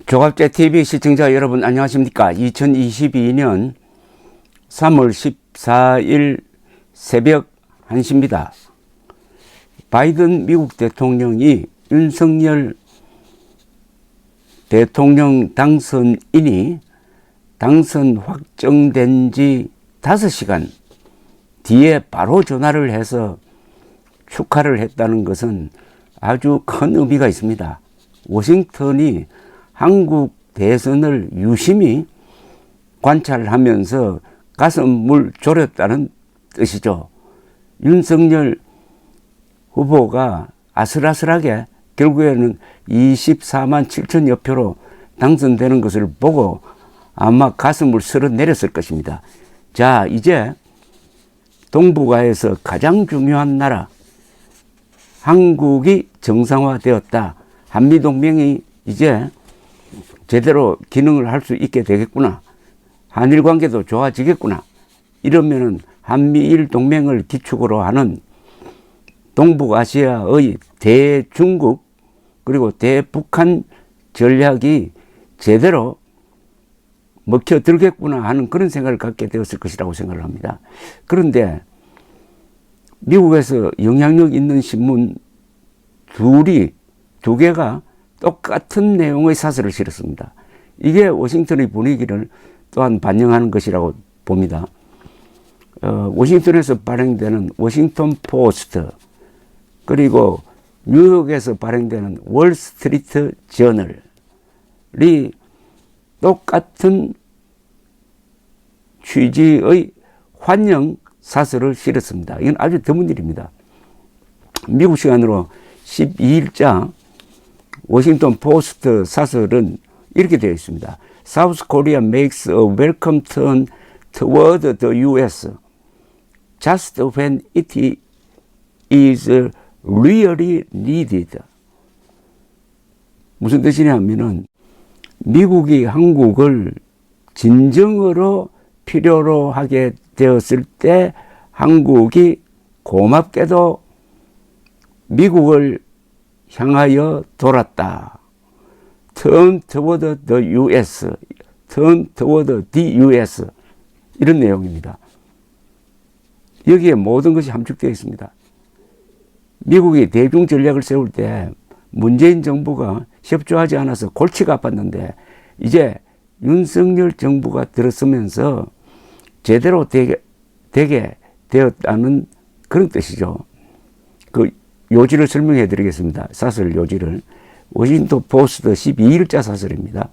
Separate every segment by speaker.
Speaker 1: 조갑제 TV 시청자 여러분 안녕하십니까? 2022년 3월 14일 새벽 1시입니다. 바이든 미국 대통령이 윤석열 대통령 당선인이 당선 확정된 지 5시간 뒤에 바로 전화를 해서 축하를 했다는 것은 아주 큰 의미가 있습니다. 워싱턴이 한국 대선을 유심히 관찰하면서 가슴을 졸였다는 뜻이죠. 윤석열 후보가 아슬아슬하게 결국에는 24만 7천여 표로 당선되는 것을 보고 아마 가슴을 쓸어내렸을 것입니다. 자, 이제 동북아에서 가장 중요한 나라 한국이 정상화되었다. 한미동맹이 이제 제대로 기능을 할 수 있게 되겠구나. 한일 관계도 좋아지겠구나. 이러면은 한미일 동맹을 기축으로 하는 동북아시아의 대중국 그리고 대북한 전략이 제대로 먹혀들겠구나 하는 그런 생각을 갖게 되었을 것이라고 생각을 합니다. 그런데 미국에서 영향력 있는 신문 두 개가 똑같은 내용의 사설을 실었습니다. 이게 워싱턴의 분위기를 또한 반영하는 것이라고 봅니다. 워싱턴에서 발행되는 워싱턴 포스트 그리고 뉴욕에서 발행되는 월스트리트 저널이 똑같은 취지의 환영 사설을 실었습니다. 이건 아주 드문 일입니다. 미국 시간으로 12일자 워싱턴 포스트 사설은 이렇게 되어 있습니다. South Korea makes a welcome turn toward the U.S. just when it is really needed. 무슨 뜻이냐면은 미국이 한국을 진정으로 필요로 하게 되었을 때 한국이 고맙게도 미국을 향하여 돌았다. Turn toward the U.S. Turn toward the U.S. 이런 내용입니다. 여기에 모든 것이 함축되어 있습니다. 미국이 대중 전략을 세울 때 문재인 정부가 협조하지 않아서 골치가 아팠는데 이제 윤석열 정부가 들어서면서 제대로 되게 되었다는 그런 뜻이죠. 그 요지를 설명해 드리겠습니다. 사설 요지를. 워싱턴 포스트 12일자 사설입니다.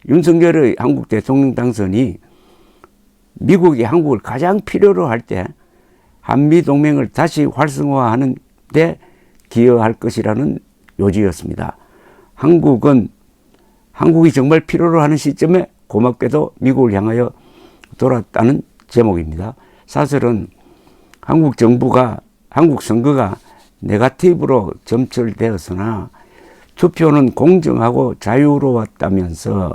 Speaker 1: 윤석열의 한국 대통령 당선이 미국이 한국을 가장 필요로 할 때 한미동맹을 다시 활성화하는 데 기여할 것이라는 요지였습니다. 한국이 정말 필요로 하는 시점에 고맙게도 미국을 향하여 돌았다는 제목입니다. 사설은 한국 선거가 네거티브로 점철되었으나 투표는 공정하고 자유로웠다면서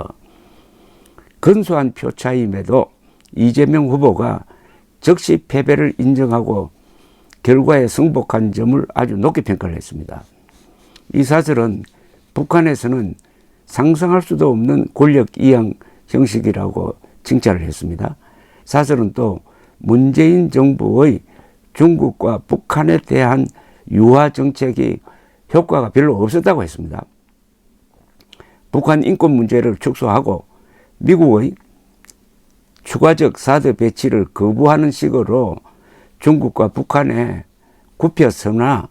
Speaker 1: 근소한 표 차임에도 이재명 후보가 즉시 패배를 인정하고 결과에 승복한 점을 아주 높게 평가를 했습니다. 이 사설은 북한에서는 상상할 수도 없는 권력 이양 형식이라고 칭찬을 했습니다. 사설은 또 문재인 정부의 중국과 북한에 대한 유화 정책이 효과가 별로 없었다고 했습니다. 북한 인권 문제를 축소하고 미국의 추가적 사드 배치를 거부하는 식으로 중국과 북한에 굽혀서나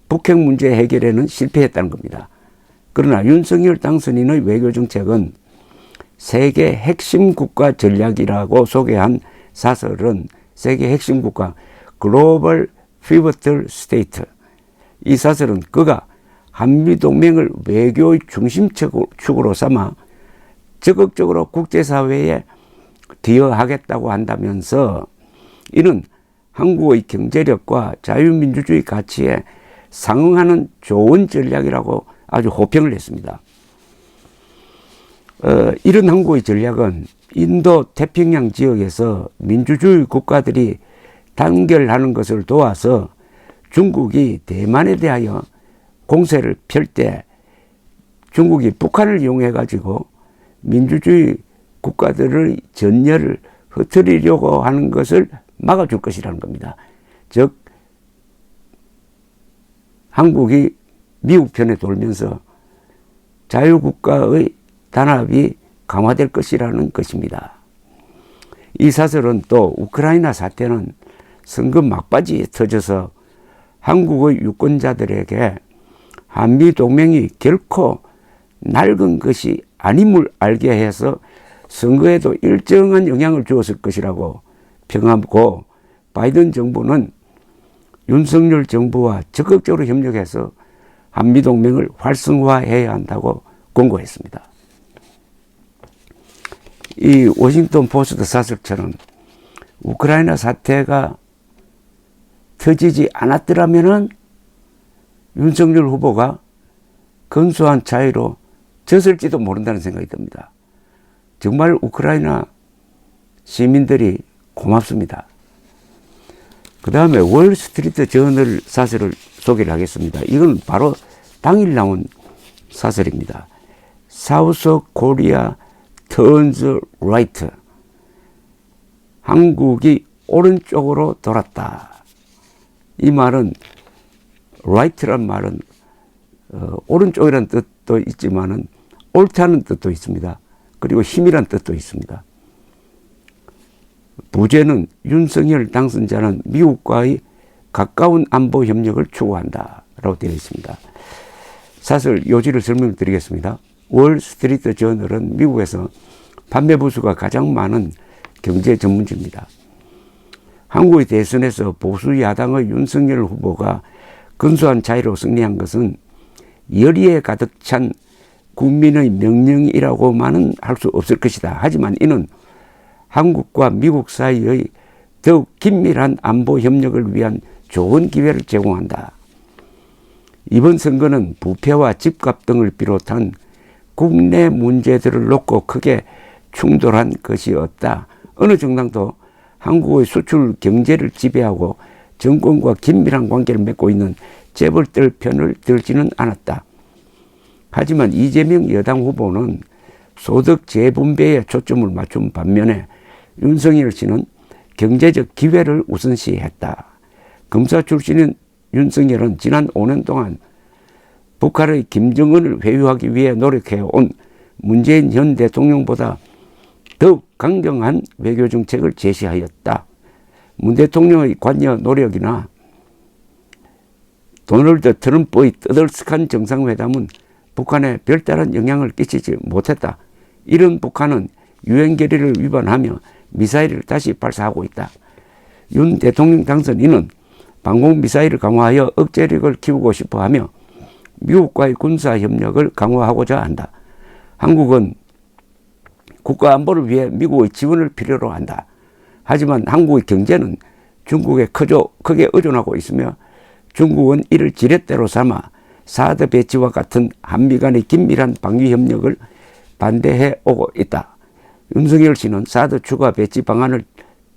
Speaker 1: 북핵 문제 해결에는 실패했다는 겁니다. 그러나 윤석열 당선인의 외교정책은 세계 핵심 국가 전략이라고 소개한 사설은 세계 핵심 국가 글로벌 피보틀 스테이트. 이 사설은 그가 한미동맹을 외교의 중심축으로 삼아 적극적으로 국제사회에 기여하겠다고 한다면서 이는 한국의 경제력과 자유민주주의 가치에 상응하는 좋은 전략이라고 아주 호평을 했습니다. 이런 한국의 전략은 인도 태평양 지역에서 민주주의 국가들이 단결하는 것을 도와서 중국이 대만에 대하여 공세를 펼 때 중국이 북한을 이용해 가지고 민주주의 국가들의 전열을 흐트리려고 하는 것을 막아줄 것이라는 겁니다. 즉 한국이 미국 편에 돌면서 자유국가의 단합이 강화될 것이라는 것입니다. 이 사설은 또 우크라이나 사태는 선거 막바지에 터져서 한국의 유권자들에게 한미동맹이 결코 낡은 것이 아님을 알게 해서 선거에도 일정한 영향을 주었을 것이라고 평하고, 바이든 정부는 윤석열 정부와 적극적으로 협력해서 한미동맹을 활성화해야 한다고 권고했습니다. 이 워싱턴 포스트 사설처럼 우크라이나 사태가 터지지 않았더라면 윤석열 후보가 근소한 차이로 졌을지도 모른다는 생각이 듭니다. 정말 우크라이나 시민들이 고맙습니다. 그 다음에 월스트리트 저널 사설을 소개를 하겠습니다. 이건 바로 당일 나온 사설입니다. 사우스 코리아 turns right. 한국이 오른쪽으로 돌았다. 이 말은 right란 말은 오른쪽이라는 뜻도 있지만은 옳다는 뜻도 있습니다. 그리고 힘이란 뜻도 있습니다. 부제는 윤석열 당선자는 미국과의 가까운 안보 협력을 추구한다 라고 되어 있습니다. 사설 요지를 설명드리겠습니다. 월스트리트 저널은 미국에서 판매 부수가 가장 많은 경제 전문지입니다. 한국의 대선에서 보수 야당의 윤석열 후보가 근소한 차이로 승리한 것은 열의에 가득 찬 국민의 명령이라고만은 할 수 없을 것이다. 하지만 이는 한국과 미국 사이의 더욱 긴밀한 안보 협력을 위한 좋은 기회를 제공한다. 이번 선거는 부패와 집값 등을 비롯한 국내 문제들을 놓고 크게 충돌한 것이었다. 어느 정당도 한국의 수출 경제를 지배하고 정권과 긴밀한 관계를 맺고 있는 재벌들 편을 들지는 않았다. 하지만 이재명 여당 후보는 소득 재분배에 초점을 맞춘 반면에 윤석열 씨는 경제적 기회를 우선시했다. 검사 출신인 윤석열은 지난 5년 동안 북한의 김정은을 회유하기 위해 노력해온 문재인 현 대통령보다 더욱 강경한 외교 정책을 제시하였다. 문 대통령의 관여 노력이나 도널드 트럼프의 떠들썩한 정상회담은 북한에 별다른 영향을 끼치지 못했다. 이런 북한은 유엔 결의를 위반하며 미사일을 다시 발사하고 있다. 윤 대통령 당선인은 방공미사일을 강화하여 억제력을 키우고 싶어하며 미국과의 군사협력을 강화하고자 한다. 한국은 국가안보를 위해 미국의 지원을 필요로 한다. 하지만 한국의 경제는 중국에 크게 의존하고 있으며 중국은 이를 지렛대로 삼아 사드 배치와 같은 한미 간의 긴밀한 방위협력을 반대해 오고 있다. 윤석열 씨는 사드 추가 배치 방안을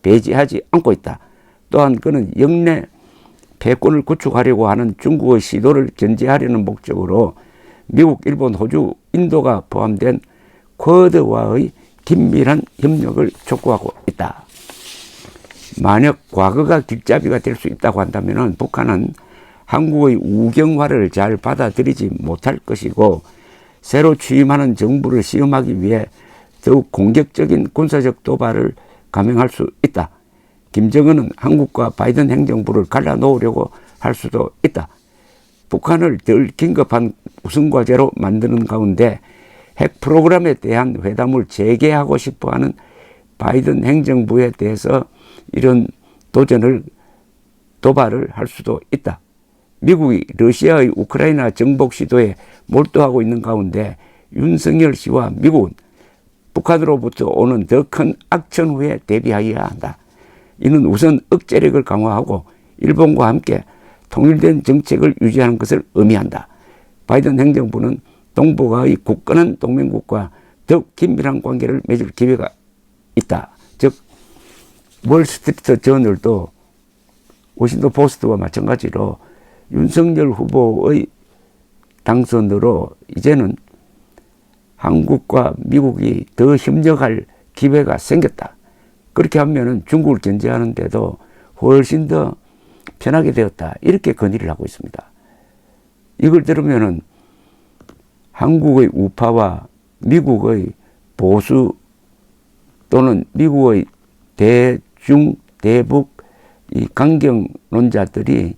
Speaker 1: 배제하지 않고 있다. 또한 그는 영내 패권을 구축하려고 하는 중국의 시도를 견제하려는 목적으로 미국, 일본, 호주, 인도가 포함된 쿼드와의 긴밀한 협력을 촉구하고 있다. 만약 과거가 길잡이가 될 수 있다고 한다면 북한은 한국의 우경화를 잘 받아들이지 못할 것이고 새로 취임하는 정부를 시험하기 위해 더욱 공격적인 군사적 도발을 감행할 수 있다. 김정은은 한국과 바이든 행정부를 갈라놓으려고 할 수도 있다. 북한을 덜 긴급한 우선과제로 만드는 가운데 핵 프로그램에 대한 회담을 재개하고 싶어하는 바이든 행정부에 대해서 이런 도발을 할 수도 있다. 미국이 러시아의 우크라이나 정복 시도에 몰두하고 있는 가운데 윤석열 씨와 미국은 북한으로부터 오는 더 큰 악천 후에 대비하여야 한다. 이는 우선 억제력을 강화하고 일본과 함께 통일된 정책을 유지하는 것을 의미한다. 바이든 행정부는 동북아의 굳건한 동맹국과 더욱 긴밀한 관계를 맺을 기회가 있다. 즉 월스트리트 저널도 워싱턴 포스트와 마찬가지로 윤석열 후보의 당선으로 이제는 한국과 미국이 더 협력할 기회가 생겼다. 그렇게 하면은 중국을 견제하는데도 훨씬 더 편하게 되었다. 이렇게 건의를 하고 있습니다. 이걸 들으면은 한국의 우파와 미국의 보수 또는 미국의 대중, 대북 이 강경론자들이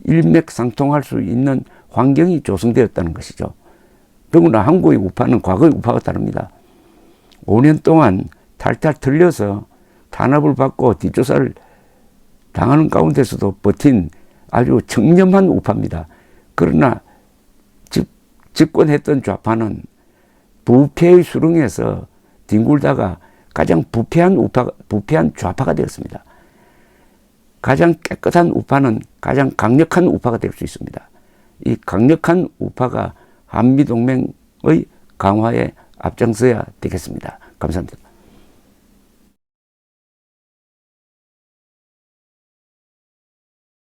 Speaker 1: 일맥상통할 수 있는 환경이 조성되었다는 것이죠. 더구나 한국의 우파는 과거의 우파가 다릅니다. 5년 동안 탈탈 틀려서 탄압을 받고 뒷조사를 당하는 가운데서도 버틴 아주 청렴한 우파입니다. 그러나 집권했던 좌파는 부패의 수렁에서 뒹굴다가 가장 부패한 좌파가 되었습니다. 가장 깨끗한 우파는 가장 강력한 우파가 될 수 있습니다. 이 강력한 우파가 한미동맹의 강화에 앞장서야 되겠습니다. 감사합니다.